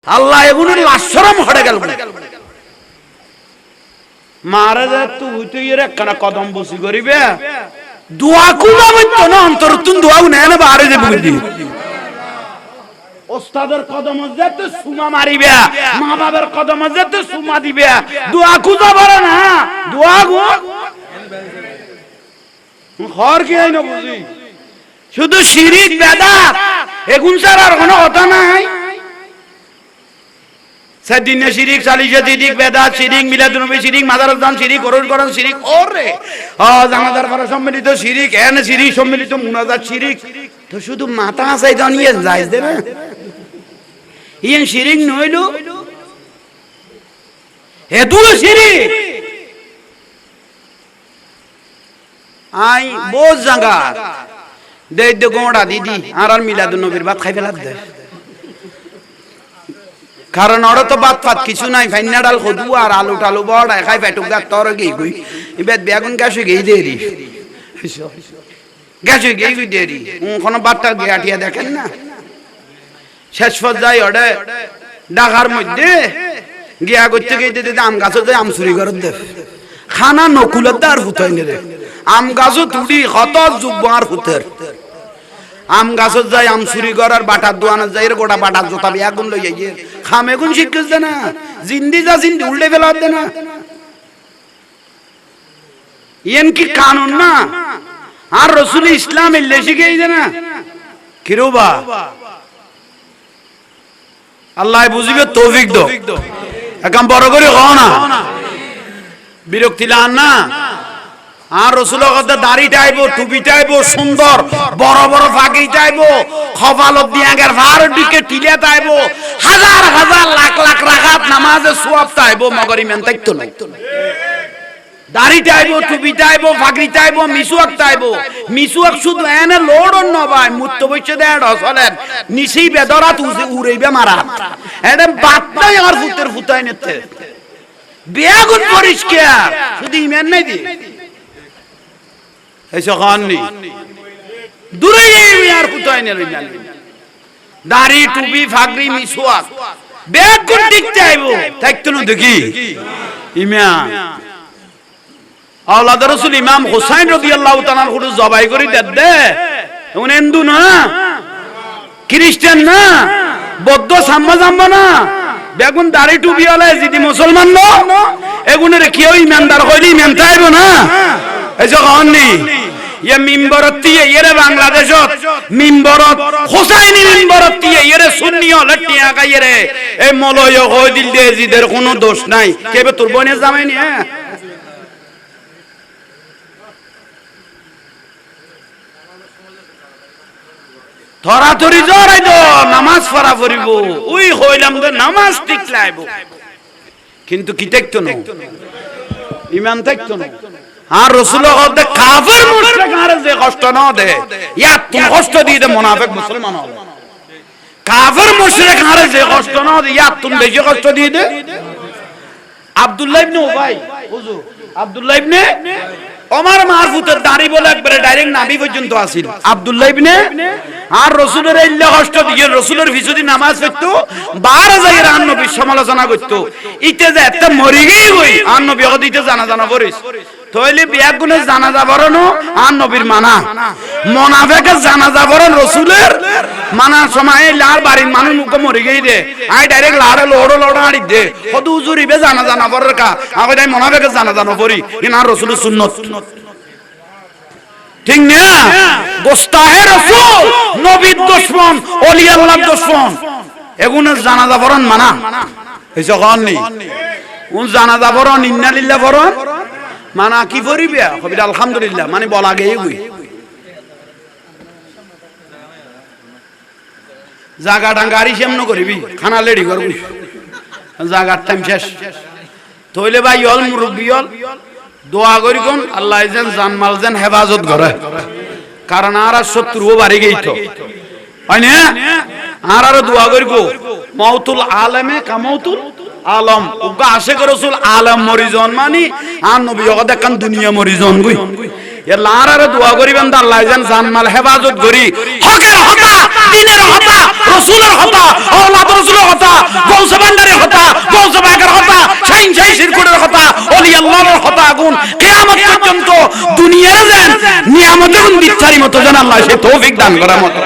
আল্লাহ এগুলো লাশরম হয়ে গেল মারা যা তুই এর একখানা কদম বসি করিবে দোয়া কুলা হইতো না অন্তর তুন দোয়া নেয় না বারে যে বুঝি ওস্তাদের কদম যেতে সুমা মারিবে মা বাবার কদম যেতে সুমা দিবে দোয়া কুজা পারে না দোয়া গো ঘর কি হয় না বুঝি শুধু শিরিক বেদাত এগুন ছাড়া আর কোনো কথা নাই সেদিনে শিরিক চালিশে শিরিক বেদাত শিরিক মিলাদুন্নবী শিরিক মাদারুদ্দান শিরিক করণ শিরিক ওরে জানাজার পরে সম্মিলিত শিরিক এন শিরিক সম্মিলিত মুনাজাত শিরিক তো শুধু মাথা আসাই জানিয়ে যাইজ দেবে ইয়েন শিরিক নইল এদুলো শিরিক আই বোঝ জাগা দেই দে গোড়া দিদি আর মিলাদুন্নবীর ভাত খাই ফেলা দে কারণ ওরা তো বাত ফাত কিছু নাই ফাইনা ডাল খদু আর আলু টালু বড় খাই পেটুক গা তোর গেই গই ইবেদ বেগুন গাছে গেই দেরি গাছে গেই গই দেরি কোন বাতটা গিয়াটিয়া দেখেন না শেষ পর্যায়ে ওরে ঢাকার মধ্যে গিয়া করতে গেইতে দিতে আম গাছে যায় আম চুরি করে দে খানা নকুলের দার হুতাই নে রে আম গাছও তুড়ি কত যুগ আর হুতের আম গাছত যাই আম চুরি করার বাটার দোয়ানত যাই গোটা বাটার জোতা বেগুন লই যাই খামে গুণ শিক্ষিস দে না জিন্দি যা জিন্দি উল্টে ফেলা দে না ইয়েন কি কানুন না আর রসুল ইসলাম এলে শিখেই দে না কিরোবা আল্লাহ বুঝিবে তৌফিক দো একদম বড় করে হও না বিরক্তি লান না আর রসুলের কথা দাড়ি টাইব টুপি টাইব সুন্দর বড় বড় ফাঁকি টাইব খপালত দিয়ে গের ভার দিকে টিলে টাইব হাজার হাজার লাখ লাখ রাকাত নামাজে সওয়াব টাইব মগর ইমান তাইতো না দাড়ি টাইব টুপি টাইব ফাঁকি টাইব মিসওয়াক টাইব মিসওয়াক শুধু এনে লোড ন ভাই মুত্ত বইছে দে রসলেন নিসি বেদরাত উড়াইবে মারা এডে বাত নাই আর ফুতের ফুতাই নেতে বেগুন পরিষ্কার শুধু ইমান নাই দি ऐसा खान नहीं दूरे ये यार कुताई ने रुझान दारी टूपी फागरी मिसवाक बैग कुछ दिखता है वो तक तो न देखी इमाम औलाद रसूल इमाम हुसैन रज़ियल्लाहु ताला अन्हु ज़बाई करी दे उन्हें हिंदू ना क्रिश्चियन ना बौद्ध साम्मा ना बेगुन दारी टूपी वाला है जिदी मुसलमान नो एगुने रखियो ईमानदार कोई ईमान ताइबो ना ऐसा कौन नहीं ये मिंबरती है ये रे बांग्लादेश मिंबरत हुसैनी मिंबरती है ये रे सुन्नी लट्टिया का ये रे ए मौलवी हो दिल दे जिधर कोनो दोष नहीं के बे तुरबने जामे नहीं है थोड़ा थोड़ी जोर है तो नमाज पढ़ा पड़िबो उई হইলাম তো নামাজ ঠিক লাইবো কিন্তু কি দেখতো না ঈমান দেখতো না আর রাসূলুল্লাহ হতে কাফের মুশরিক আর যে কষ্ট না দে ইয়া তুমি কষ্ট দিয়ে দে মুনাফিক মুসলমান হবে কাফের মুশরিক আর যে কষ্ট না দে ইয়া তুমি বেশি কষ্ট দিয়ে দে আব্দুল্লাহ ইবনে উবাই হুজুর আব্দুল্লাহ ইবনে ওমর মারফুতের দাড়ি বলে একবারে ডাইরেক্ট নাভি পর্যন্ত আসিল আব্দুল্লাহ ইবনে আর রাসূলের ইল্লা কষ্ট দিয়ে রাসূলের ভিতরে নামাজ পড়তো 12 জায়গায় আর নবী সমালোচনা করত ইতে যে এত মরি গই হই আর নবী ওদিতে জানা করিস তাইলে বিয়াগুনে জানাজা পড়ানো আর নবীর মানা মুনাফিকের জানাজা পড়ানো রাসূলের মানার সময় লার বাড়ির মানুষ মুখ মরি গই দে আই ডাইরেক্ট লাড়ে লোড় আড়ি দে কত হুজুরিবে জানাজা না পড়ার কা আগে তাই মুনাফিকের জানাজা না পড়ি ইনা রাসূলের সুন্নাত ঠিক না গোস্তাহে রাসূল নবীর দুশমন ওলি আল্লাহর দুশমন এগুনে জানাজা পড়ান মানা এইসব কোন নেই কোন জানাজা পড়ান ইন্না লিল্লাহ পড়ান মানা কি পড়িবে কবিরা আলহামদুলিল্লাহ মানে বলা গেই গই জায়গা ডাঙ্গারি সেমন করিবি খানা রেডি করবি জায়গার টাইম শেষ তইলে ভাই অল মুরব্বি অল দোয়া করি কোন আল্লাহ যেন জানমাল যেন হেফাজত করে কারণ আর শত্রুও বাড়ি গেইতো হয় না আর দোয়া করিব মাউতুল আলেমে কামাউতুল আলম উগা আশিক রাসূল আলম মরিজন মানে আর নবী জগতে কান দুনিয়া মরিজন গই এ লারারে দোয়া করিবেন আল্লাহ যেন জানমাল হেফাজত করি হকের হকা দিনের হতা, রাসূলের হতা, আওলাদ রাসূলের হতা, গৌস ভান্ডারের হতা, গৌস বাগের হতা, শাইন শাহী শিরকুটের হতা, ওলি আল্লাহর হতা গুণ কিয়ামত পর্যন্ত দুনিয়ার যেন নিয়ামতের গুণ দিচ্ছারি মতো যেন আল্লাহ সে তৌফিক দান করার মতো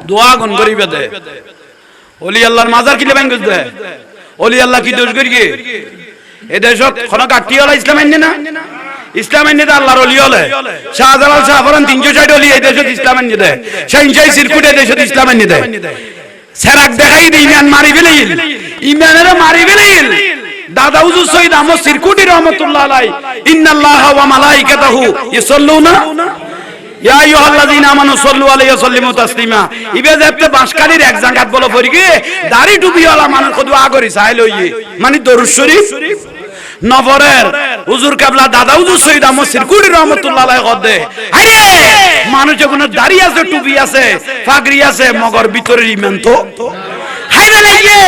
দোয়া গুণ করিবে দে। ওলি আল্লাহর মাজার কিলে ভাঙ্গিস দে। ওলি আল্লাহ কি দোষ করি গে এ দেশত কোন গাটি হলা ইসলাম আইনে না, ইসলাম আইনে দে আল্লাহর ওলি হলে শাহজালাল শাহফরান 360 ওলি এই দেশত ইসলাম আইনে দে, শাইন শাহী শিরকুট এই দেশত ইসলাম আইনে দে। সেরাক দেখাই দে ইমান মারি ফেলিল, ইমানের মারি ফেলিল। দাদা হুজুর সৈয়দ আহমদ শিরকুটি রহমাতুল্লাহ আলাইহি ইন্নাল্লাহা ওয়া মালাইকাতাহু ইসাল্লুনা ইয়া আইয়ুহাল্লাযীনা আমানু সাল্লু আলাইহি ওয়া সাল্লিমু তাসলিমা। ইবে যেতে বাঁশকালির এক জায়গাত বলো পড়ি গে দাড়ি টুপিওয়ালা মানুষ কত আগরি চাই লইয়ে মানে দরুদ শরীফ নবরের হুজুর কেবলা দাদা হুজুর সৈয়দ আহমদ শিরকুটি রহমাতুল্লাহ আলাইহি কদে আরে মানুষ যখন দাড়ি আছে টুপি আছে পাগড়ি আছে মগর ভিতরের ঈমান তো হাইরে লাগে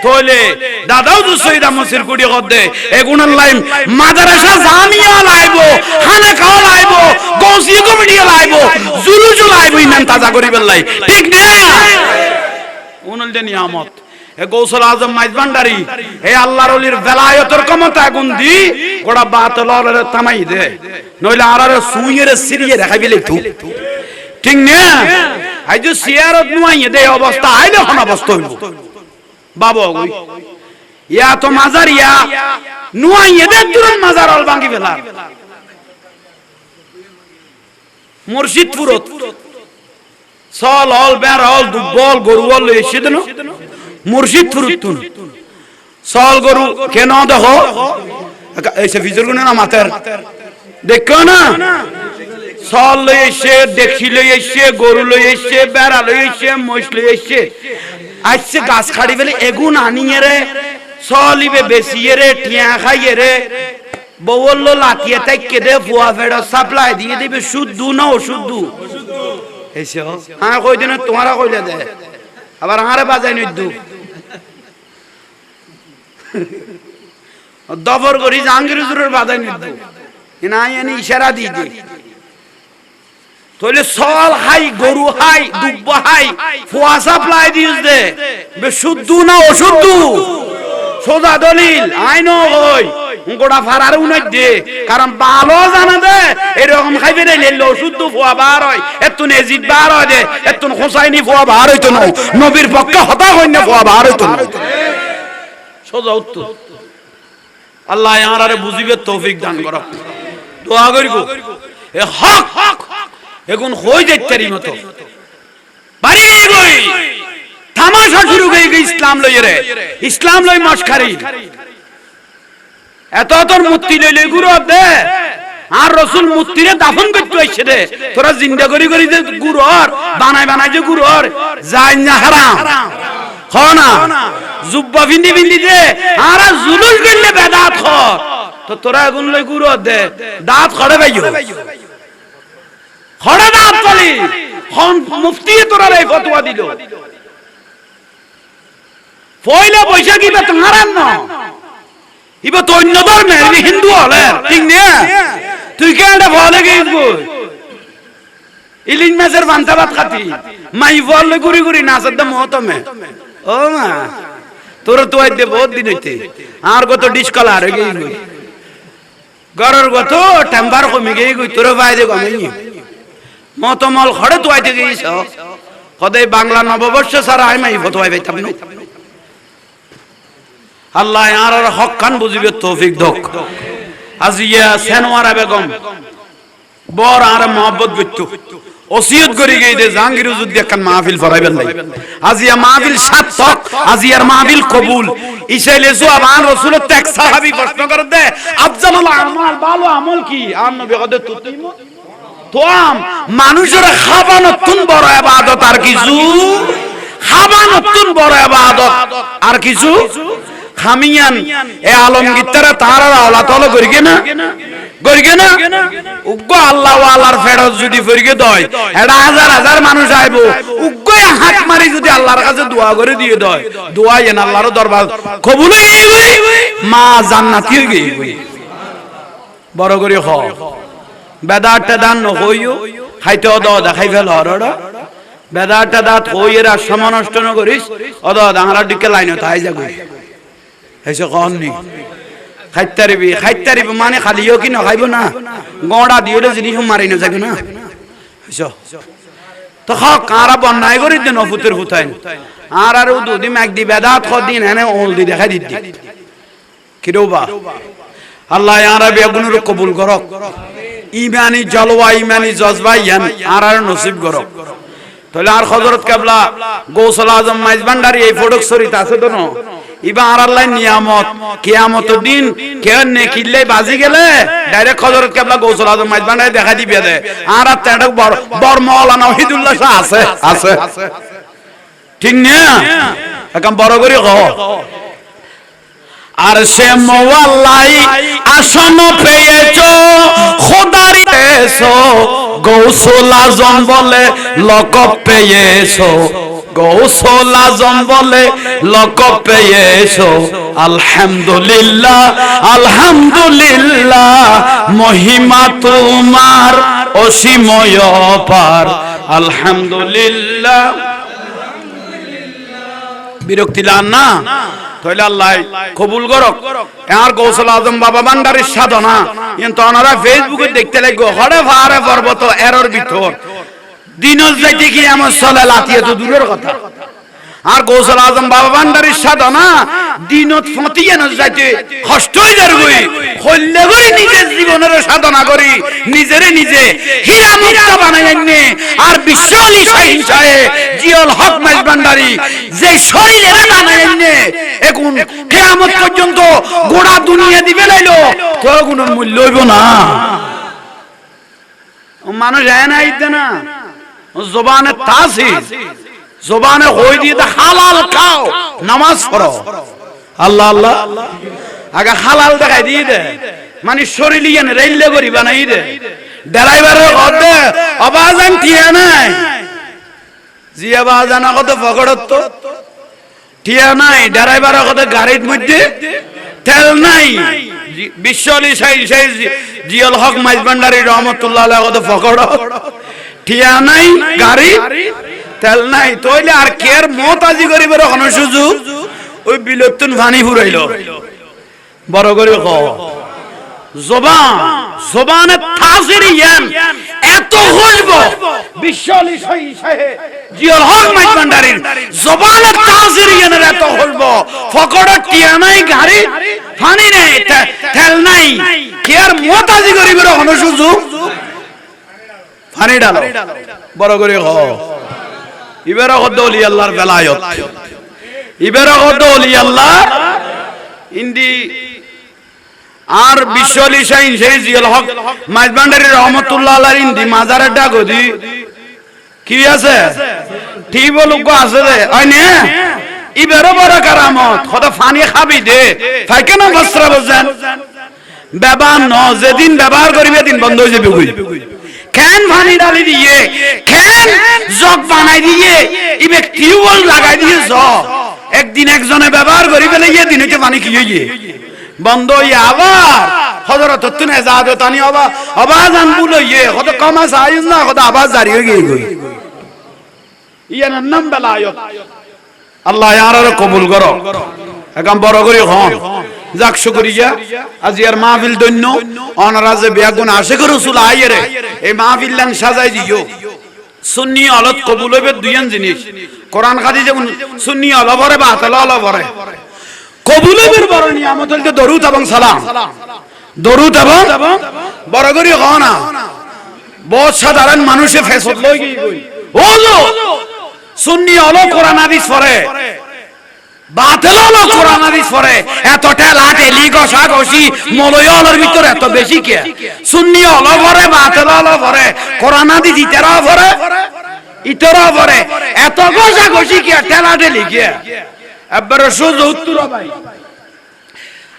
তোলে দাদা হুজুর সৈয়দ আহমদ শিরকুটি কদে এগুনার লাইম মাদ্রাসা জামিয়া লাইবো খানাকা লাইবো গৌসি কমিটি লাইবো জুলুজু লাইবো ঈমান তাজা করিবার লাই ঠিক না উনল দে নিয়ামত এ গৌসুল আজম মাইজ ভান্ডারী হে আল্লাহর ওলির বেলায়েতের ক্ষমতা গুণ দি গোড়া বাতলর থামাই দে নইলে আরারে সুইয়ের সিরিয়ে রাখাবি লইতু ঠিক না আই যে সিয়ারত নুয়াইয়ে দে অবস্থা আইলে কোন অবস্থা হইব বাবা ওই ইয়া তো মাজার ইয়া নুয়াইয়ে দে তুরন মাজার অল ভাঙি ফেলা মুর্শিদপুরত সল অল বের অল দুবল গরুল এসে দেন মুর্শিদপুরত সল গরু কেন দেখো এসে ফিজর গুনে না মাথার দেখো না সল লই এসে দেখি লই এসে গরু লই এসে বেড়া লই এসে মহিষ লই এসে আজকে গাছ খাড়ি ফেলে এগুন আনিয়ে রে সলিবে বেশিয়ে রে টিয়া খাইয়ে রে বউল লাঠিয়ে তাইকে দে ফুয়া ফেড়া সাপ্লাই দিয়ে দিবে শুদ্ধ না অশুদ্ধ এসে হ্যাঁ কই দিন তোমারা কইলে দে আবার হারে বাজাই নিদু দফর করি জাহাঙ্গীর হুজুরের বাজাই নিদু না এনে ইশারা দিয়ে দি তোলে সল হাই গরু হাই দুব্ব হাই ফুয়া সাপ্লাই দিস দে বে শুদ্ধ না অশুদ্ধ সোজা দলিল আইন হই গোটা ফারার উনাই দে কারণ ভালো জানা দে এরকম খাইবে রে লেলো শুদ্ধ ফুয়া বার হয় এতুন এজিদ বার হয় দে এতুন হোসাইনি ফুয়া বার হইতো না নবীর পক্ষে হতা হইনা ফুয়া বার হইতো না সোজা উত্তর আল্লাহ আমারে বুঝিবে তৌফিক দান করো দোয়া করিব এ হক হক এখন হই যাইতারি মতো বাড়ি গই তামাশা শুরু হয়ে গই ইসলাম লই রে ইসলাম লই মশখারি এত তোর মূর্তি লইলে গুরু দে আর রাসূল মূর্তিরে দাফন করতে আইছে রে তোরা জিন্দা করি করি যে গুরুর বানাই বানাই যে গুরুর যাই না হারাম হনা জুব্বা বিন্দি বিন্দি দে আর জুলুস করলে বেদাত হ তো তোরা এগুন লই গুরু দে দাঁত খড়ে বাইও খড়ে দাঁত চলি হন মুফতি তোরা এই ফতোয়া দিল পয়লা বৈশাখী বে তোমার না ইবা তো অন্য ধর্মের হিন্দু হলে ঠিক না তুই কেন বলে গিয়েছ ইলিন মাছের বান্তা ভাত খাতি মাই বললে ঘুরি ঘুরি নাচের দাম মতমে ও মা তোরা তো আইতে বহুত দিন হইতে আর কত ডিসকলা আর গই গই গরর কত টেম্পার কমে গই গই তোরা বাইরে কমে নি মতমল খড়ে তো আইতে গইছ কদাই বাংলা নববর্ষ সারা আই মাই ফতোয়া পাইতাম না আল্লাহ আর হক কান বুঝিবে তৌফিক দক আজিয়া সেনওয়ারা বেগম বড় আর মোহাম্মত বিট্টু ওসিয়ত করি গই দে জাহাঙ্গীর হুজুর দিয়ে কান মাহফিল ফরাইবেন লাই আজিয়া মাহফিল সার্থক আজিয়ার মাহফিল কবুল ইসাইলে জওয়ান রাসূলের ত্যাগ সাহাবী প্রশ্ন করে দে আফজালুল আমাল ভালো আমল কি আর নবী কদে তুতিম তোম মানুষের খাবানতুন বড় ইবাদত আর কিছু খাবানতুন বড় ইবাদত আর কিছু খামিয়ান এ আলমগীররা তারা আওলাদ হলো করিগে না উগ্গ আল্লাহ ওয়ালার ফেরত যদি ফরিগে দয় এটা হাজার হাজার মানুষ আইবো উগ্গ হাত মারি যদি আল্লাহর কাছে দোয়া করে দিয়ে দয় দোয়া এন আল্লাহর দরবার কবুল হই মা জান্নাতি হই গই বড় করে হ বেদারটা দান ন হইও খাইতে দাও দেখাই ফেল হরড় বেদাটা দাঁত হইয়েরা সমানষ্ট ন করিস অদ দাঁড়ার দিকে লাইনে তাই যাবো এসে কননি খাইতারিবি মানে খালিও কি নখাইব না গড়া দিয়ে জিনিস মারি না যাবে না তো কারা বন্যায় করি দিন ফুতের ফুতাইন আর দুদিন একদি বেদাত দিন এনে ওল দি দেখাই দিদি কিরোবা আল্লাহ আর বেগুনের কবুল করক ইমানি জলওয়া ইমানি জজবা ইয়ান আর নসিব করক তাহলে আর হযরত কেবলা গৌসুল আজম মাইজভান্ডারি এই ফটক শরীত আছে তো না ইবা আর আল্লাহ নিয়ামত কিয়ামতের দিন কে নে কিল্লে বাজি গেলে ডাইরেক্ট হযরত কেবলা গৌসুল আজম মাইজভান্ডারি দেখা দিবে দে আর তেড় বড় মাওলানা ওহিদুল্লাহ শাহ আছে ঠিক না একদম বড় করে কও আর সে মোয়াল্লাই আসন পেয়েছো খোদার এসো গৌসুল আজম বলে লকব পেয়েছো গৌসুল আজম বলে লকব পেয়েছো আলহামদুলিল্লাহ আলহামদুলিল্লাহ মহিমা তোমার অসীময় পার আলহামদুলিল্লাহ বিরক্তি লান না তাহলে আল্লাহ কবুল করক আর গৌসুল আজম বাবা ভান্ডারির সাধনা কিন্তু ওনারা ফেসবুকে দেখতে লাগবে হরে ভারে পর্বত এরর ভিতর দিনজ যাইতে কি আমার চলে লাতিয়ে তো দূরের কথা আর গৌসুল আজম বাবা ভান্ডারির সাধনা দিনত ফতিয়ে ন যাইতে কষ্ট হয়ে যাবে হইলে করি নিজের জীবনের সাধনা করি নিজেরে নিজে হীরা মুক্ত বানাই আইনে আর বিশ্ব আলী শাহীন সাহেব জিয়াউল হক মাইজভান্ডারি যে শরীরে বানাই আইনে এখন কিয়ামত পর্যন্ত গোড়া দুনিয়া দিবে লাইলো তো কোনো মূল্য হইব না মানুষ যায় না আইতে না জবানে তাসির জবানে হই দিয়ে হালাল খাও নামাজ পড়ো আল্লাহ আল্লাহ আগে হালাল দেখাই দিয়ে দে মানে শরীর ইয়ান রেইলে করি বানাই দে ড্রাইভারের কতে আবাজান টিয়া নাই জি আবাজান কত পকড়ত তো টিয়া নাই ড্রাইভারের কতে গাড়ির মধ্যে তেল নাই বিশ্বলি সাই জিয়াউল হক মাইজভান্ডারি রহমাতুল্লাহ আলাইহি কত পকড় টিয়া নাই গাড়ি তেল নাই তইলে আর কের মত আজি করিবার কোন সুযোগ ওই বিলতুন পানি ফুরাইল বড় করে ক জবানে তাসির ইয়ান এত হইব বিশ্বলি সাহেব জিয়াউল হক মাইজভান্ডারির জবানে তাসির ইয়ানের এত হইব ফকড় টিয়া নাই গাড়ি পানি নাই তেল নাই কের মত আজি করিবার কোন সুযোগ পানি ডালো বড় করে ক ইবেরা কত ওলি আল্লাহর বেলায়ত ইবেরা কত ওলি আল্লাহ ইন্দি আর বিশ্বলি শাহীন সেই জিয়াউল হক মাইজভান্ডারি রহমাতুল্লাহ আলাইহি ইন্দি মাজারের ডাগদি কি আছে ঠিক বলুক আছে রে আইনে ইবেরা বড় কারামত কত পানি খাবি দে থাকে না বস্ত্র বজান ব্যবহার ন যেদিন ব্যবহার করিবে দিন বন্ধ হয়ে যাবে কেন পানি ডালি দিয়ে কেন জগ বানাই দিয়ে ইবে টিউবওয়েল লাগাই দিয়ে জগ একদিন একজনে ব্যবহার করি ফেলে ইয়ে দিন হইতে পানি কি হইয়ে বন্ধ হইয়ে আবার হযরত তুনে জাদতানি আবাজান বুলো ইয়ে কত কমা সাইজ না কত আবাজ জারি হয়ে গই ইয়ার নাম বেলায়ত আল্লাহ ইয়ার কবুল করো একদম বড় করে হন যাক শুকরিয়া আজি আর মাহফিল দন্য অনারাজে বেগুন আশিক রাসূল আইরে এই মাহফিল লান সাজাই দিও সুন্নি আলত কবুল হবে দুইজন জিনিস কোরআন হাদিস যেমন সুন্নি আলবরে বা তালা আলবরে কবুল হবে বড় নিয়ামত হইতে দরুদ এবং সালাম দরুদ এবং বড় করে হনা বহুত সাধারণ মানুষে ফেসত লই গই ওলো সুন্নি আলো কোরআন হাদিস পড়ে বাতেলালো কোরআন হাদিস পড়ে এতটা লাটে লিগসা গসি মলয়লের ভিতর এত বেশি কে সুন্নি হলো পড়ে বাতেলালো পড়ে কোরআন হাদিস ইতরা পড়ে এত গসা গসি কে টেলাটে লিখে একবার সুজু উত্তর ভাই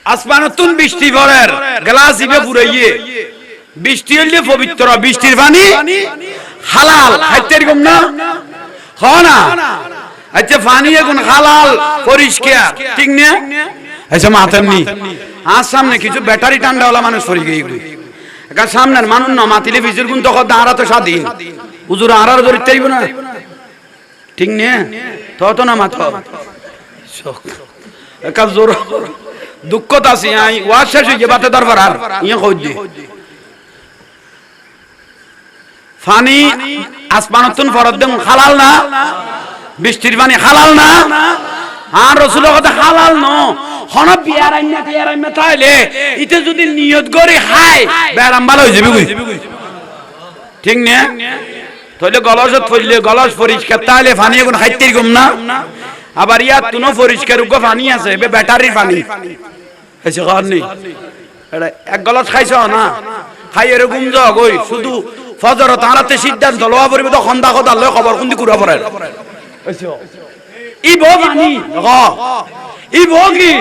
আসমানতুন বৃষ্টি পড়ের গ্লাস ইবে পুরাইয়ে বৃষ্টি হইলে পবিত্র বৃষ্টির পানি হালাল খাইতে এরকম না হয় না আচ্ছা পানি এখন হালাল পরিষ্কার ঠিক না আচ্ছা মাতেমনি আর সামনে কিছু ব্যাটারি ঠান্ডাওয়ালা মানুষ পড়ে গিয়ে একা সামনের মানুষ না মাতিলে বিজুর গুণ তখন দাঁড়া তো স্বাধীন হুজুর আড়ার ধরতে চাইব না ঠিক নে তো না মাথা একা জোর দুঃখত আছি আই ওয়াজ শেষ হয়ে বাতে দরবার আর ইয়ে কই দি ফানি আসমানতুন ফরদ দেন হালাল না বৃষ্টির পানি হালাল না আর রাসূলের কথা হালাল ন হন বিয়ার আইনা তাইলে ইতে যদি নিয়ত করে খায় ব্যারাম ভালো হয়ে যাবে কই ঠিক না তাহলে গলজত পড়লে গলজ পরিষ্কার তাইলে পানি এখন খাইতে গম না আবার ইয়াত তুনো পরিষ্কার উগো পানি আছে বে ব্যাটারির পানি এসে খান নেই এটা এক গলজ খাইছো না খাই এরকম যাও কই শুধু ফজর তারাতে সিদ্ধান্ত লওয়া পড়বে তো খন্দা খদা লয় খবর কোন দি কুরা পড়ে ই বো পানি ই বো কি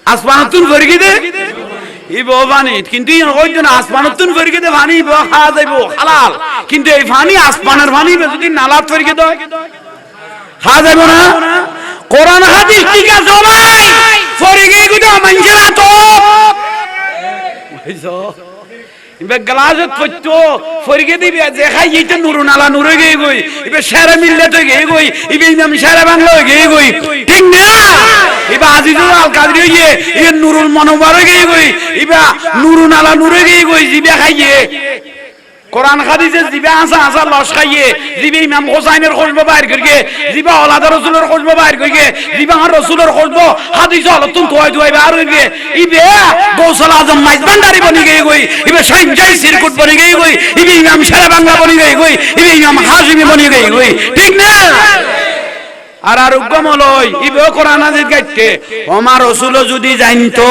আসমানতুন ফরকি দে ই বো পানি কিন্তু ই কইতো না আসমানতুন ফরকি দে পানি বো খাওয়া যাইবো হালাল কিন্তু এই পানি আসমানের পানি যদি নালাত ফরকি দেয় খাওয়া যাইবো না কোরআন হাদিস ঠিক আছে ভাই ফরকি গুদা মানুষেরা তো ইবে গ্লাসত পড়তো ফরকে দিবি যে খাই এইটা নুরুন আলা নুরে গই গই ইবে সারা মিল্লে তো গই গই ইবে নাম সারা বাংলা গই গই ঠিক না ইবে আজিজুল আল কাদরি হইয়ে ই নুরুল মনোবার গই গই ইবে নুরুন আলা নুরে গই গই জিবে খাইয়ে কোরআন হাদিসে জিবে আসা লস খাইয়ে জিবে ইমাম হোসাইনের খুশব বাইর করিয়ে জিবে আওলাদ রাসূলের খুশব বাইর করিয়ে জিবে আর রাসূলের খুশব হাদিস হলতুন তোয় বাইর করিয়ে ইবে গৌসল আজম মাইজ ভান্ডারি বনি গই ইবে শাইন জাই সিরকুট বনি গই ইবে ইমাম সারা বাংলা বনি গই ইবে ইমাম হাশিমি বনি গই ঠিক না আর আরোগ্যম লই ইবে কোরআন হাদিস গাইতে আমার রাসূল যদি জানতো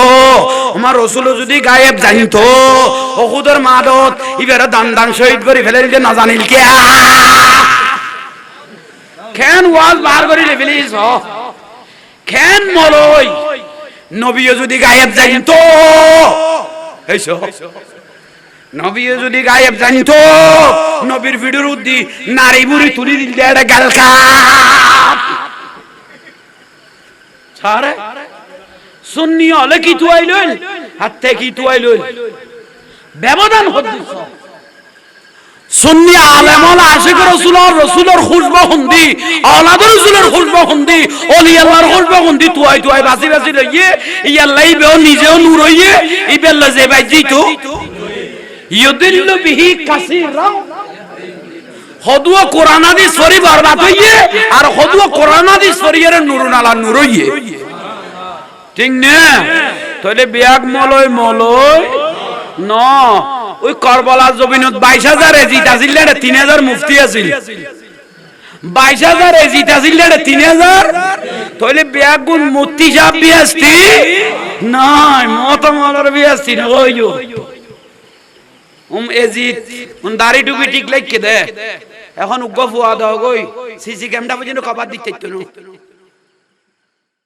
আমার রাসূল যদি গায়েব জানতো ওহুদের মাদত ইবেরা দান শহীদ করে ফেলে দিতে না জানিল কে কেন ওয়াজ বার করি লেভেলিস কেন মলই নবীও যদি গায়েব জানতো এইসো নবীও যদি গায়েব জানতো নবীর ভিডিওর উদ্দি নারী বুড়ি তুলি দিল দেড় গালকা ছাড়ে সুন্নি হলে কি তুই লইল হাতে কি তুই লইল ব্যবধান হচ্ছে সুন্নি আলেম হল আশিক রাসূলের খুশব হুন্দি আওলাদ রাসূলের খুশব হুন্দি ওলি আল্লাহর খুশব হুন্দি তুই বাসি লইয়ে ইয়াল্লাই বেও নিজেও নূর হইয়ে ইবেল্লা যে ভাই জিতো ইউদিল্লু বিহি কাসীরা হদুয়া কোরআন হাদিস সরি বরবাদ হইয়ে আর হদুয়া কোরআন হাদিস সরিয়ের নুরুন আলা নুর হইয়ে ঠিক না তাহলে বিয়াক মলয় ন ওই কারবালার জমিনত 22000 জিতা জিল্লারে 3000 মুফতি আছিল 22000 জিতা জিল্লারে 3000 তাহলে বিয়াক গুণ মুফতি সাহেব বিয়াস্তি নাই মত মলার বিয়াস্তি না হইও এজিত দাড়ি টুপি ঠিক লাইকে দে এখন উগ্গ ফুয়া দাও গই সিসি ক্যামেরা পর্যন্ত খবর দিতে